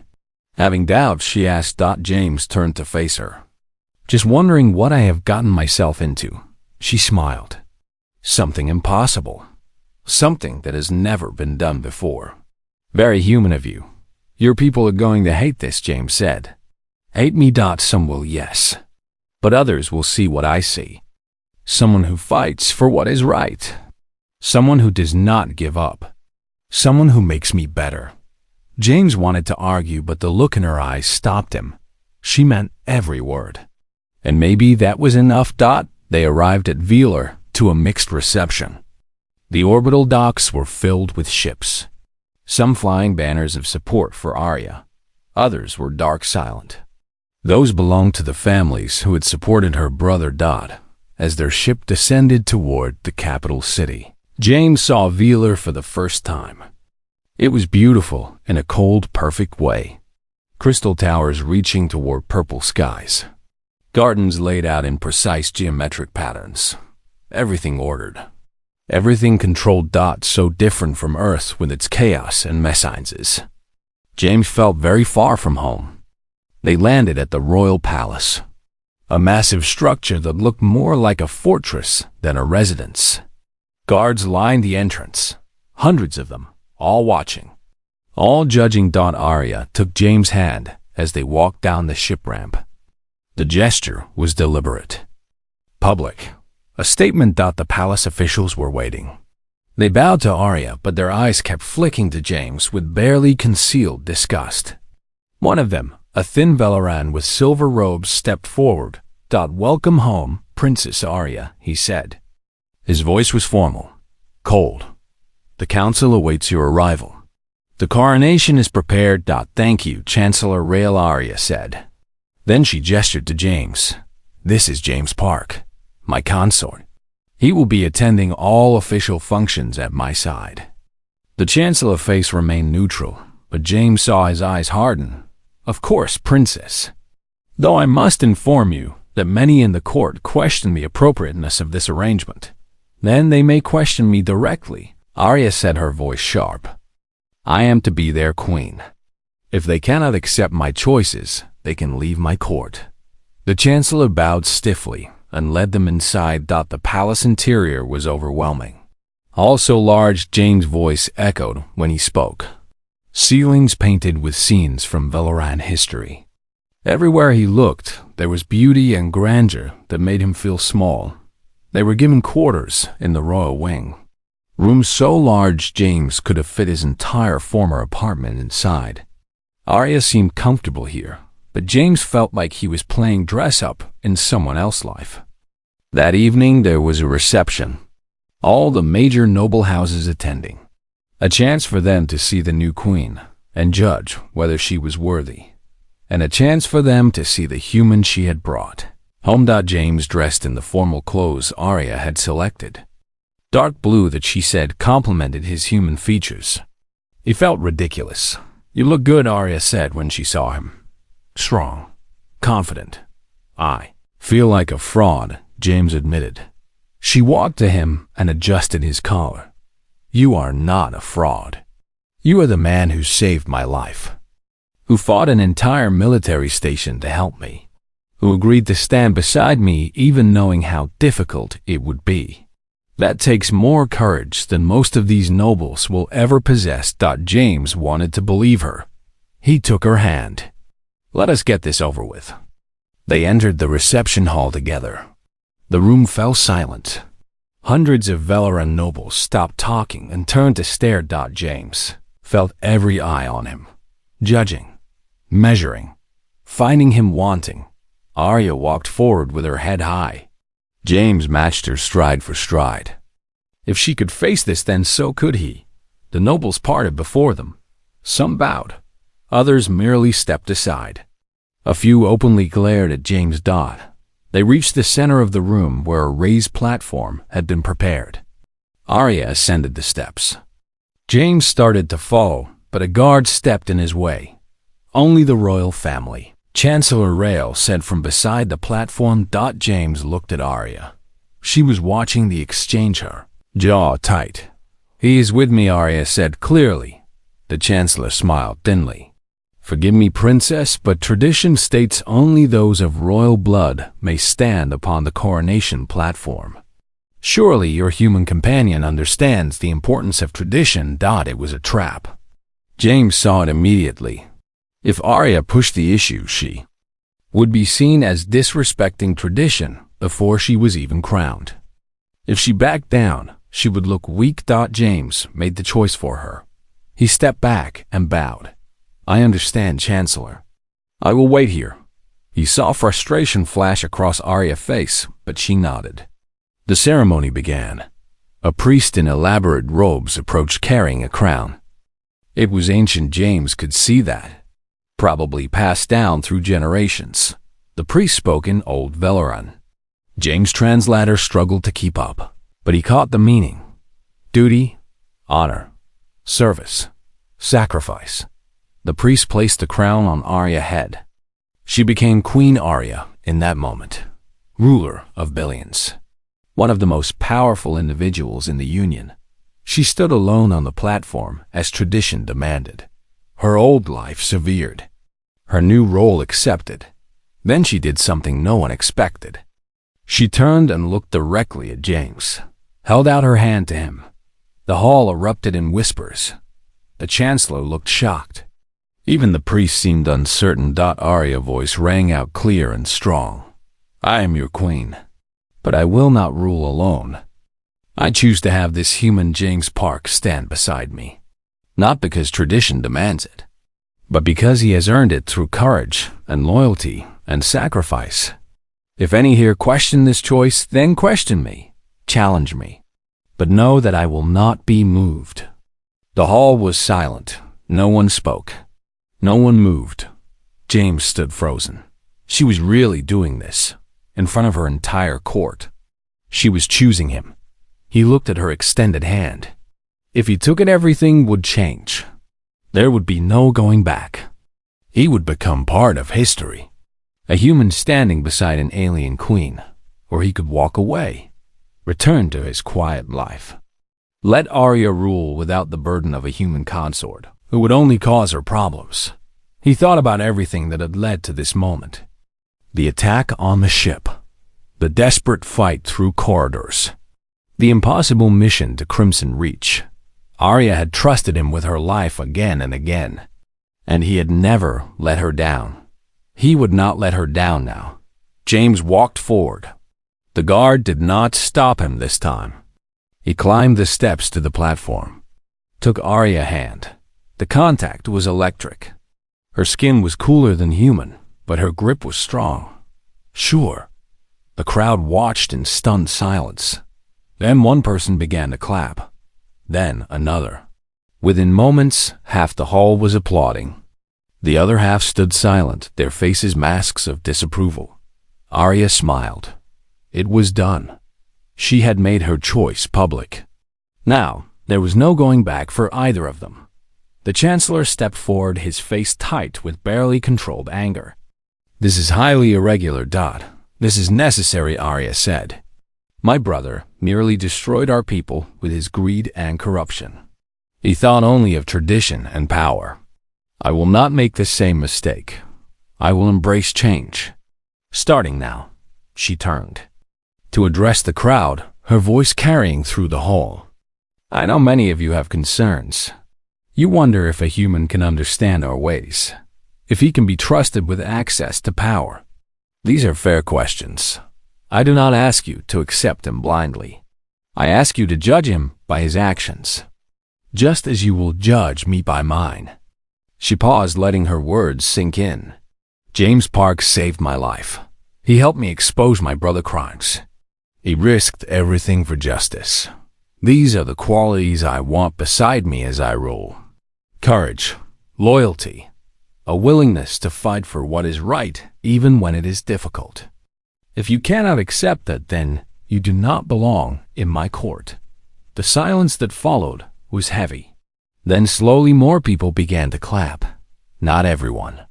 Having doubts, she asked. James turned to face her. "Just wondering what I have gotten myself into." She smiled. "Something impossible. Something that has never been done before." "Very human of you. Your people are going to hate this," James said. "Hate me. Some will, yes. But others will see what I see. Someone who fights for what is right. Someone who does not give up. Someone who makes me better." James wanted to argue, but the look in her eyes stopped him. She meant every word. And maybe that was enough. They arrived at Velar to a mixed reception. The orbital docks were filled with ships. Some flying banners of support for Arya. Others were dark silent. Those belonged to the families who had supported her brother. As their ship descended toward the capital city, James saw Velar for the first time. It was beautiful in a cold, perfect way. Crystal towers reaching toward purple skies. Gardens laid out in precise geometric patterns. Everything ordered. Everything controlled. So different from Earth with its chaos and messiness. James felt very far from home. They landed at the royal palace. A massive structure that looked more like a fortress than a residence. Guards lined the entrance. Hundreds of them. All watching, all judging. Arya took James' hand as they walked down the ship ramp. The gesture was deliberate. Public. A statement. The palace officials were waiting. They bowed to Arya, but their eyes kept flicking to James with barely concealed disgust. One of them, a thin Valoran with silver robes, stepped forward. "Welcome home, Princess Arya," he said. His voice was formal, cold. "The council awaits your arrival. The coronation is prepared. Thank you, Chancellor Rael," Arya said. Then she gestured to James. "This is James Park, my consort. He will be attending all official functions at my side." The Chancellor's face remained neutral, but James saw his eyes harden. "Of course, Princess. Though I must inform you that many in the court question the appropriateness of this arrangement. Then they may question me directly," Arya said, her voice sharp. "I am to be their queen. If they cannot accept my choices, they can leave my court." The Chancellor bowed stiffly and led them inside. The palace interior was overwhelming. Also large, James' voice echoed when he spoke. Ceilings painted with scenes from Valoran history. Everywhere he looked, there was beauty and grandeur that made him feel small. They were given quarters in the royal wing. Rooms so large James could have fit his entire former apartment inside. Arya seemed comfortable here, but James felt like he was playing dress-up in someone else's life. That evening there was a reception. All the major noble houses attending. A chance for them to see the new queen and judge whether she was worthy. And a chance for them to see the human she had brought. Home. James dressed in the formal clothes Arya had selected. Dark blue that she said complemented his human features. He felt ridiculous. "You look good," Arya said when she saw him. Strong. Confident. "I feel like a fraud," James admitted. She walked to him and adjusted his collar. "You are not a fraud. You are the man who saved my life. Who fought an entire military station to help me. Who agreed to stand beside me even knowing how difficult it would be. That takes more courage than most of these nobles will ever possess." James wanted to believe her. He took her hand. "Let us get this over with." They entered the reception hall together. The room fell silent. Hundreds of Valoran nobles stopped talking and turned to stare. James felt every eye on him, judging, measuring, finding him wanting. Arya walked forward with her head high. James matched her stride for stride. If she could face this, then so could he. The nobles parted before them. Some bowed. Others merely stepped aside. A few openly glared at James. They reached the center of the room where a raised platform had been prepared. Arya ascended the steps. James started to follow, but a guard stepped in his way. "Only the royal family," Chancellor Rael said from beside the platform. James looked at Arya. She was watching the exchange, her jaw tight. "He is with me," Arya said clearly. The Chancellor smiled thinly. "Forgive me, Princess, but tradition states only those of royal blood may stand upon the coronation platform. Surely your human companion understands the importance of tradition." It was a trap. James saw it immediately. If Arya pushed the issue, she would be seen as disrespecting tradition before she was even crowned. If she backed down, she would look weak. James made the choice for her. He stepped back and bowed. "I understand, Chancellor. I will wait here." He saw frustration flash across Arya's face, but she nodded. The ceremony began. A priest in elaborate robes approached carrying a crown. It was ancient. James could see that. Probably passed down through generations. The priest spoke in Old Valoran. James' translator struggled to keep up, but he caught the meaning. Duty, honor, service, sacrifice. The priest placed the crown on Arya's head. She became Queen Arya in that moment, ruler of billions. One of the most powerful individuals in the Union. She stood alone on the platform as tradition demanded. Her old life severed. Her new role accepted. Then she did something no one expected. She turned and looked directly at James, held out her hand to him. The hall erupted in whispers. The Chancellor looked shocked. Even the priest seemed uncertain. Arya's voice rang out clear and strong. "I am your queen, but I will not rule alone. I choose to have this human James Park stand beside me. Not because tradition demands it, but because he has earned it through courage and loyalty and sacrifice. If any here question this choice, then question me, challenge me. But know that I will not be moved." The hall was silent. No one spoke. No one moved. James stood frozen. She was really doing this, in front of her entire court. She was choosing him. He looked at her extended hand. If he took it, everything would change. There would be no going back. He would become part of history. A human standing beside an alien queen, or he could walk away, return to his quiet life. Let Arya rule without the burden of a human consort, who would only cause her problems. He thought about everything that had led to this moment. The attack on the ship. The desperate fight through corridors. The impossible mission to Crimson Reach. Arya had trusted him with her life again and again, and he had never let her down. He would not let her down now. James walked forward. The guard did not stop him this time. He climbed the steps to the platform, took Arya's hand. The contact was electric. Her skin was cooler than human, but her grip was strong. Sure. The crowd watched in stunned silence. Then one person began to clap. Then another. Within moments, half the hall was applauding. The other half stood silent, their faces masks of disapproval. Arya smiled. It was done. She had made her choice public. Now, there was no going back for either of them. The Chancellor stepped forward, his face tight with barely controlled anger. "This is highly irregular, Dot. This is necessary," Arya said. "My brother merely destroyed our people with his greed and corruption. He thought only of tradition and power. I will not make the same mistake. I will embrace change. Starting now." She turned to address the crowd, her voice carrying through the hall. "I know many of you have concerns. You wonder if a human can understand our ways, if he can be trusted with access to power. These are fair questions. I do not ask you to accept him blindly. I ask you to judge him by his actions, just as you will judge me by mine." She paused, letting her words sink in. "James Parks saved my life. He helped me expose my brother's crimes. He risked everything for justice. These are the qualities I want beside me as I rule. Courage, loyalty, a willingness to fight for what is right even when it is difficult. If you cannot accept that, then you do not belong in my court." The silence that followed was heavy. Then slowly more people began to clap. Not everyone,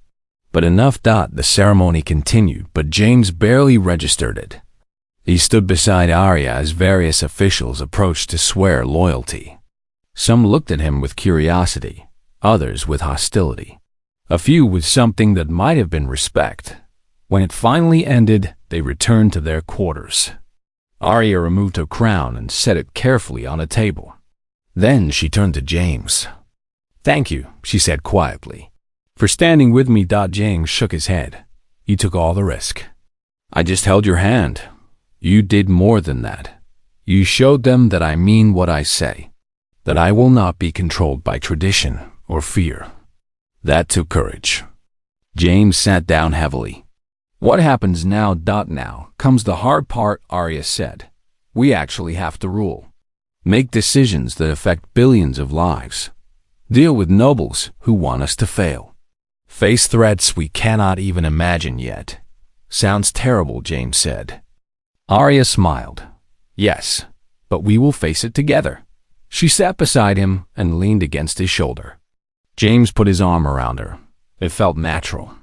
but enough. The ceremony continued, but James barely registered it. He stood beside Arya as various officials approached to swear loyalty. Some looked at him with curiosity, others with hostility, a few with something that might have been respect. When it finally ended, they returned to their quarters. Arya removed her crown and set it carefully on a table. Then she turned to James. "Thank you," she said quietly, "for standing with me." James shook his head. "You took all the risk. I just held your hand. You did more than that. You showed them that I mean what I say, that I will not be controlled by tradition or fear. That took courage." James sat down heavily. "What happens now? Now comes the hard part," Arya said. "We actually have to rule. Make decisions that affect billions of lives. Deal with nobles who want us to fail. Face threats we cannot even imagine yet." "Sounds terrible," James said. Arya smiled. "Yes, but we will face it together." She sat beside him and leaned against his shoulder. James put his arm around her. It felt natural.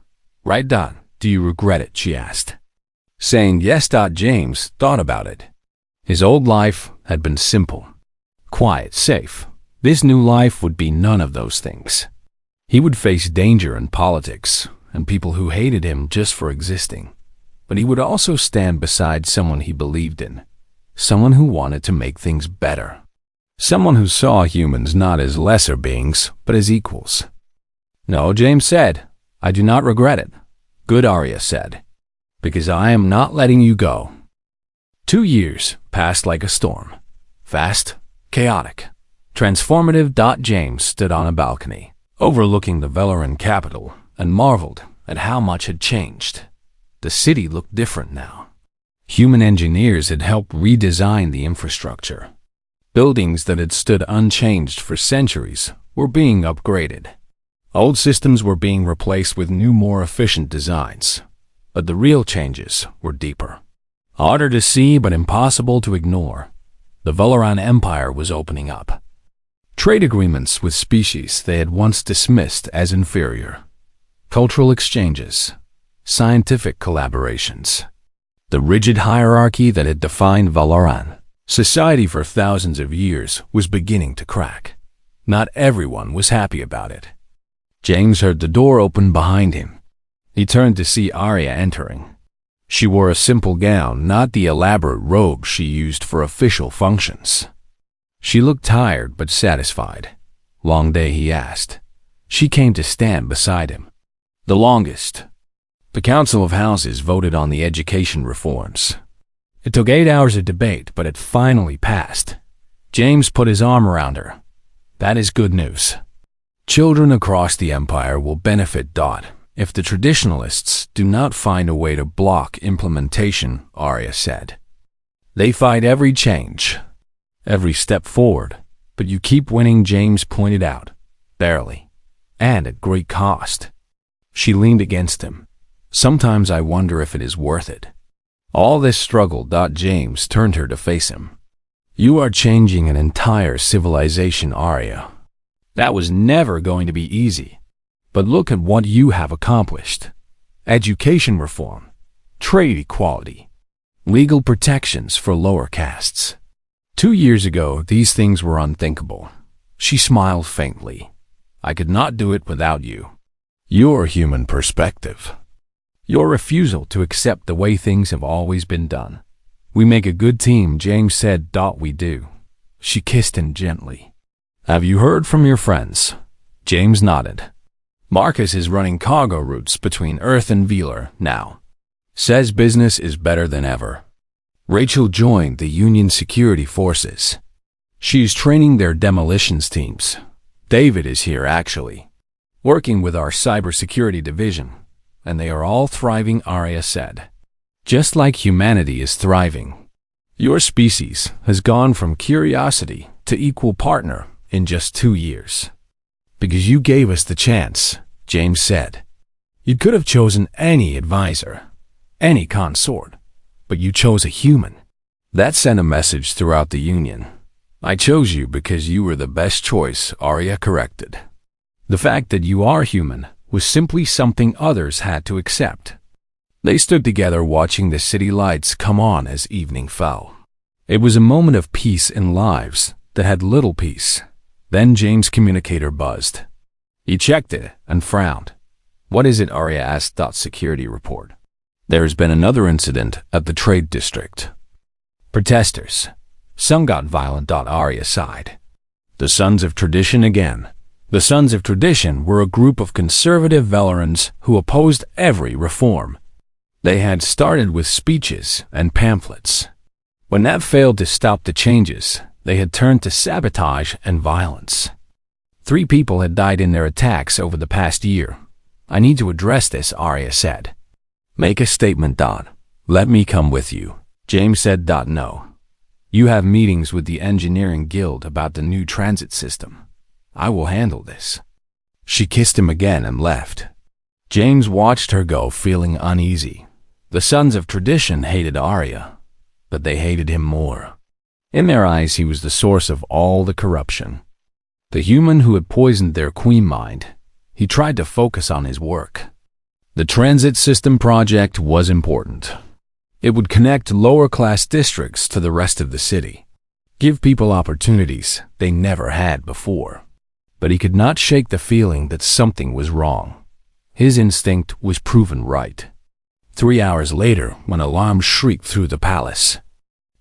"Right, do you regret it?" she asked. Saying yes. James thought about it. His old life had been simple, quiet, safe. This new life would be none of those things. He would face danger and politics, and people who hated him just for existing. But he would also stand beside someone he believed in, someone who wanted to make things better, someone who saw humans not as lesser beings, but as equals. "No," James said, "I do not regret it." "Good," Arya said, "because I am not letting you go." 2 years passed like a storm. Fast, chaotic, transformative. James stood on a balcony, overlooking the Valoran capital, and marveled at how much had changed. The city looked different now. Human engineers had helped redesign the infrastructure. Buildings that had stood unchanged for centuries were being upgraded. Old systems were being replaced with new, more efficient designs. But the real changes were deeper. Harder to see but impossible to ignore. The Valoran Empire was opening up. Trade agreements with species they had once dismissed as inferior. Cultural exchanges. Scientific collaborations. The rigid hierarchy that had defined Valoran society for thousands of years was beginning to crack. Not everyone was happy about it. James heard the door open behind him. He turned to see Arya entering. She wore a simple gown, not the elaborate robe she used for official functions. She looked tired but satisfied. "Long day?" he asked. She came to stand beside him. "The longest." The Council of Houses voted on the education reforms. It took 8 hours of debate, but it finally passed. James put his arm around her. "That is good news. Children across the Empire will benefit. If the traditionalists do not find a way to block implementation," Arya said. "They fight every change, every step forward, but you keep winning," James pointed out. "Barely. And at great cost." She leaned against him. "Sometimes I wonder if it is worth it. All this struggle." James turned her to face him. "You are changing an entire civilization, Arya. That was never going to be easy. But look at what you have accomplished. Education reform, trade equality, legal protections for lower castes. 2 years ago, these things were unthinkable." She smiled faintly. "I could not do it without you. Your human perspective. Your refusal to accept the way things have always been done. We make a good team," James said. "We do." She kissed him gently. "Have you heard from your friends?" James nodded. "Marcus is running cargo routes between Earth and Velar now. Says business is better than ever. Rachel joined the Union security forces. She's training their demolitions teams. David is here, actually, working with our cybersecurity division, and they are all thriving," Arya said. "Just like humanity is thriving. Your species has gone from curiosity to equal partner in just 2 years. Because you gave us the chance," James said. "You could have chosen any advisor, any consort, but you chose a human. That sent a message throughout the Union. I chose you because you were the best choice," Arya corrected. "The fact that you are human was simply something others had to accept." They stood together watching the city lights come on as evening fell. It was a moment of peace in lives that had little peace. Then James' communicator buzzed. He checked it and frowned. "What is it?" Arya asked. "Security report. There has been another incident at the trade district. Protesters. Some got violent." Arya sighed. "The Sons of Tradition again." The Sons of Tradition were a group of conservative Velarans who opposed every reform. They had started with speeches and pamphlets. When that failed to stop the changes, they had turned to sabotage and violence. 3 people had died in their attacks over the past year. "I need to address this," Arya said. "Make a statement. Let me come with you," James said. "No. You have meetings with the Engineering Guild about the new transit system. I will handle this." She kissed him again and left. James watched her go, feeling uneasy. The Sons of Tradition hated Arya, but they hated him more. In their eyes, he was the source of all the corruption. The human who had poisoned their queen mind. He tried to focus on his work. The transit system project was important. It would connect lower-class districts to the rest of the city, give people opportunities they never had before. But he could not shake the feeling that something was wrong. His instinct was proven right. 3 hours later, when alarms shrieked through the palace,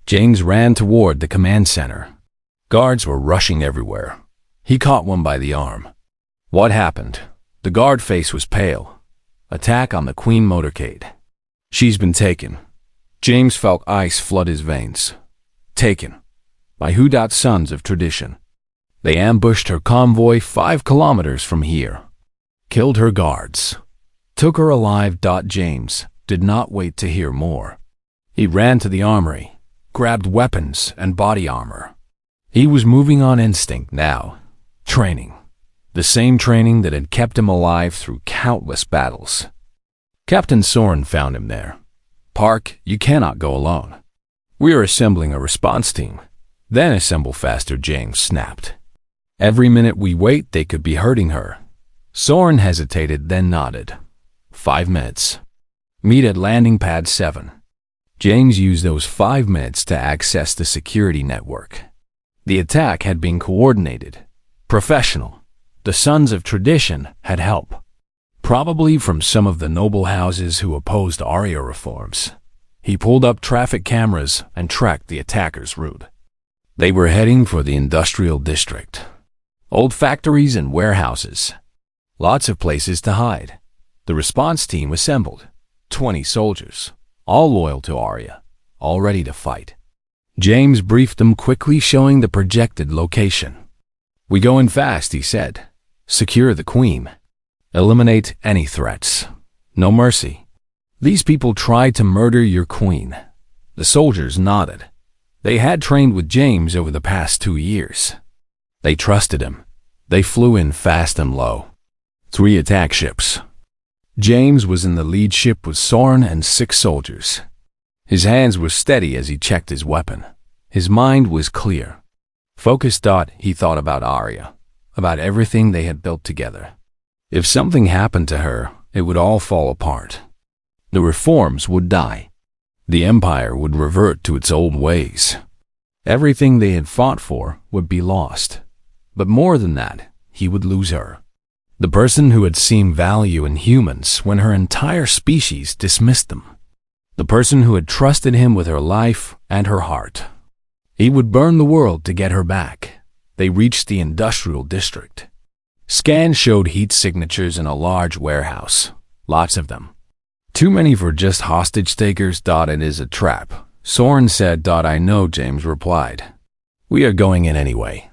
James ran toward the command center. Guards were rushing everywhere. He caught one by the arm. "What happened?" The guard face was pale. "Attack on the Queen motorcade. She's been taken." James felt ice flood his veins. "Taken? By who?" "Sons of Tradition. They ambushed her convoy 5 kilometers from here. Killed her guards. Took her alive." James did not wait to hear more. He ran to the armory, grabbed weapons and body armor. He was moving on instinct now. Training. The same training that had kept him alive through countless battles. Captain Soren found him there. "Park, you cannot go alone. We are assembling a response team." "Then assemble faster," James snapped. "Every minute we wait, they could be hurting her." Soren hesitated, then nodded. 5 minutes. Meet at landing pad 7. James used those 5 minutes to access the security network. The attack had been coordinated, professional. The Sons of Tradition had help, probably from some of the noble houses who opposed Arya reforms. He pulled up traffic cameras and tracked the attackers' route. They were heading for the industrial district. Old factories and warehouses. Lots of places to hide. The response team assembled. 20 soldiers, all loyal to Arya, all ready to fight. James briefed them quickly, showing the projected location. "We go in fast," he said. "Secure the queen. Eliminate any threats. No mercy. These people tried to murder your queen." The soldiers nodded. They had trained with James over the past 2 years. They trusted him. They flew in fast and low. 3 attack ships. James was in the lead ship with Soren and 6 soldiers. His hands were steady as he checked his weapon. His mind was clear. Focused. He thought about Arya, about everything they had built together. If something happened to her, it would all fall apart. The reforms would die. The empire would revert to its old ways. Everything they had fought for would be lost. But more than that, he would lose her. The person who had seen value in humans when her entire species dismissed them. The person who had trusted him with her life and her heart. He would burn the world to get her back. They reached the industrial district. Scans showed heat signatures in a large warehouse. Lots of them. "Too many for just hostage takers. It is a trap," Soren said. "I know," James replied. "We are going in anyway."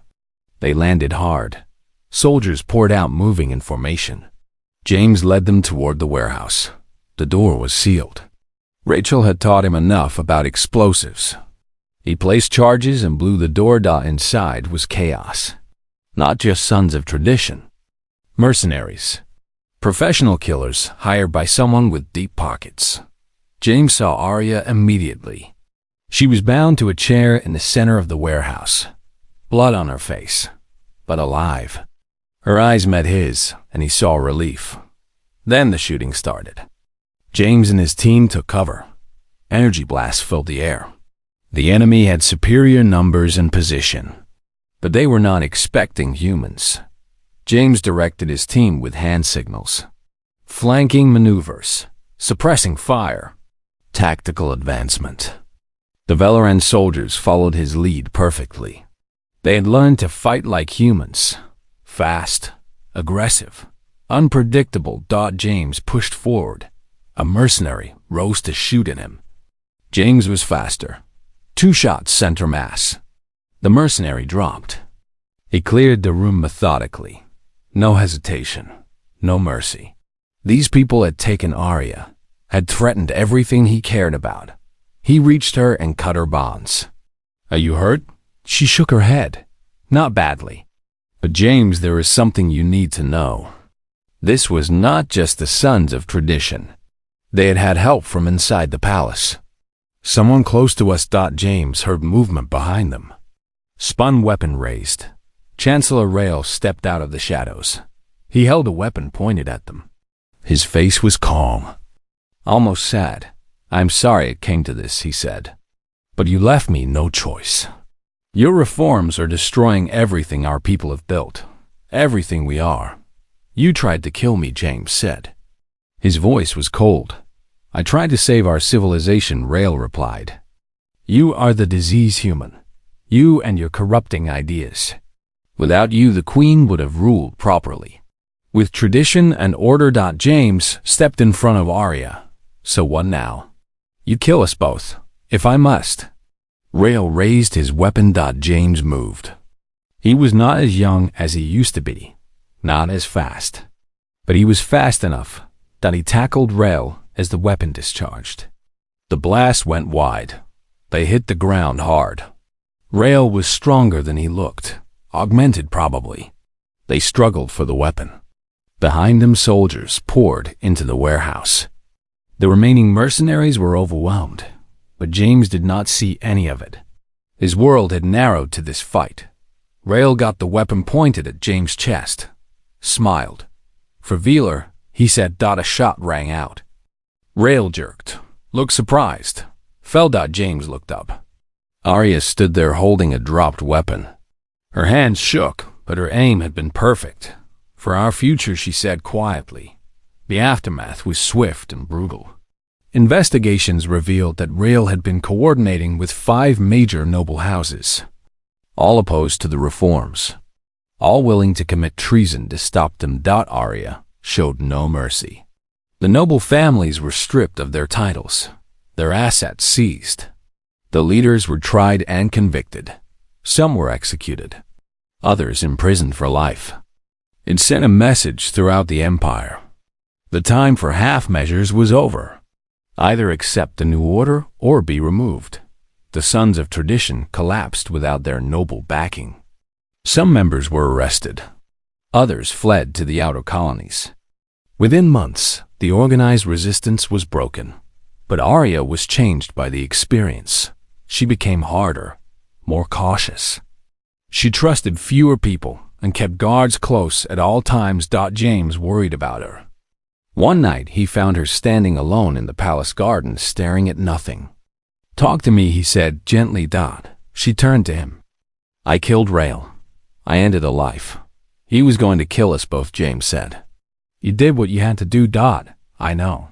They landed hard. Soldiers poured out, moving in formation. James led them toward the warehouse. The door was sealed. Rachel had taught him enough about explosives. He placed charges and blew the door. Inside was chaos. Not just sons of tradition. Mercenaries. Professional killers hired by someone with deep pockets. James saw Arya immediately. She was bound to a chair in the center of the warehouse. Blood on her face, but alive. Her eyes met his, and he saw relief. Then the shooting started. James and his team took cover. Energy blasts filled the air. The enemy had superior numbers and position, but they were not expecting humans. James directed his team with hand signals. Flanking maneuvers, suppressing fire, tactical advancement. The Valoran soldiers followed his lead perfectly. They had learned to fight like humans. Fast, aggressive, unpredictable. James pushed forward. A mercenary rose to shoot at him. James was faster. 2 shots center mass. The mercenary dropped. He cleared the room methodically. No hesitation. No mercy. These people had taken Arya, had threatened everything he cared about. He reached her and cut her bonds. "Are you hurt?" She shook her head. "Not badly. But James, there is something you need to know. This was not just the sons of tradition. They had had help from inside the palace. Someone close to us." James heard movement behind them. Spun weapon raised. Chancellor Rael stepped out of the shadows. He held a weapon pointed at them. His face was calm, almost sad. "I'm sorry it came to this," he said. "But you left me no choice. Your reforms are destroying everything our people have built, everything we are. You tried to kill me," James said. His voice was cold. "I tried to save our civilization," Rael replied. "You are the disease human. You and your corrupting ideas. Without you, the queen would have ruled properly. With tradition and order." James stepped in front of Arya. "So what now? You kill us both, if I must." Rael raised his weapon. James moved. He was not as young as he used to be, not as fast. But he was fast enough that he tackled Rael as the weapon discharged. The blast went wide. They hit the ground hard. Rael was stronger than he looked, augmented probably. They struggled for the weapon. Behind them, soldiers poured into the warehouse. The remaining mercenaries were overwhelmed, but James did not see any of it. His world had narrowed to this fight. Rael got the weapon pointed at James' chest, smiled. "For Veeler," he said. A shot rang out. Rael jerked, looked surprised, fell. James looked up. Arya stood there holding a dropped weapon. Her hands shook, but her aim had been perfect. "For our future," she said quietly. The aftermath was swift and brutal. Investigations revealed that Rail had been coordinating with 5 major noble houses, all opposed to the reforms, all willing to commit treason to stop them. Arya showed no mercy. The noble families were stripped of their titles, their assets seized. The leaders were tried and convicted. Some were executed, others imprisoned for life. It sent a message throughout the empire. The time for half measures was over. Either accept the new order or be removed. The sons of tradition collapsed without their noble backing. Some members were arrested. Others fled to the outer colonies. Within months, the organized resistance was broken. But Arya was changed by the experience. She became harder, more cautious. She trusted fewer people and kept guards close at all times. James worried about her. One night, he found her standing alone in the palace garden, staring at nothing. "Talk to me," he said gently. She turned to him. "I killed Rail. I ended a life. He was going to kill us both," James said. "You did what you had to do. I know.